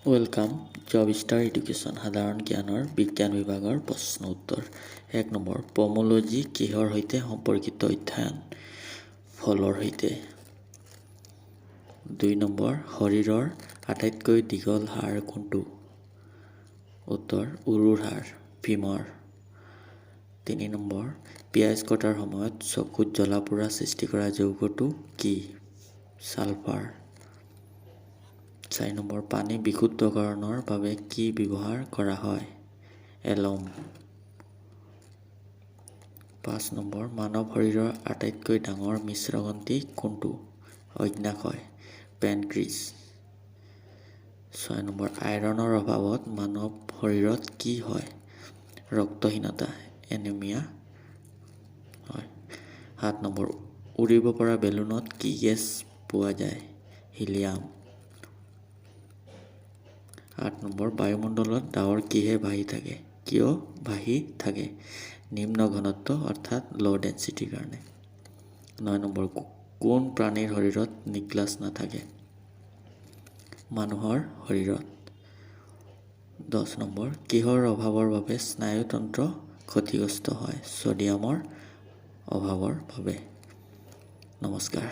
welcome job star education সাধাৰণ জ্ঞানৰ বিজ্ঞান বিভাগৰ প্ৰশ্ন উত্তৰ 1 নম্বৰ পমোলজি কিহৰ সৈতে সম্পৰ্কিত অধ্যয়ন ফলৰ সৈতে 2 নম্বৰ শৰীৰৰ আটাইতকৈ দীঘল হাড় কোনটো উত্তৰ উৰুৰ হাড় ফিমৰ 3 নম্বৰ পিয়াজ কটাৰ সময়ত চকুত জ্বলা-পোৰা সৃষ্টি কৰা যৌগটো কি সালফাৰ 4 নম্বৰ পানী বিশুদ্ধকৰণৰ বাবে কি ব্যৱহাৰ কৰা হয় এলম 5 নম্বৰ মানৱ শৰীৰৰ আটাইতকৈ ডাঙৰ মিশ্ৰগ্ৰন্থি কোনটো অগ্ন্যাশয় পেনক্ৰিজ 6 নম্বৰ আইৰণৰ অভাৱত মানৱ শৰীৰত কি হয় ৰক্তহীনতা এনিমিয়া হয় 7 নম্বৰ উৰিব পৰা বেলুনত কি গেছ পোৱা যায় হিলিয়াম 8 নম্বৰ বায়ুমণ্ডলত ডাৱৰ কিহে ভাহি থাকে কিয় ভাহি থাকে নিম্ন ঘনত্ব অৰ্থাৎ লো ডেন্সিটিৰ কাৰণে 9 নম্বৰ কোন প্ৰাণীৰ শৰীৰত নিউক্লিয়াছ নাথাকে মানুহৰ শৰীৰত 10 নম্বৰ কিহৰ অভাৱৰ বাবে স্নায়ুতন্ত্ৰ ক্ষতিগ্ৰস্ত হয় সোডিয়ামৰ অভাৱৰ বাবে নমস্কাৰ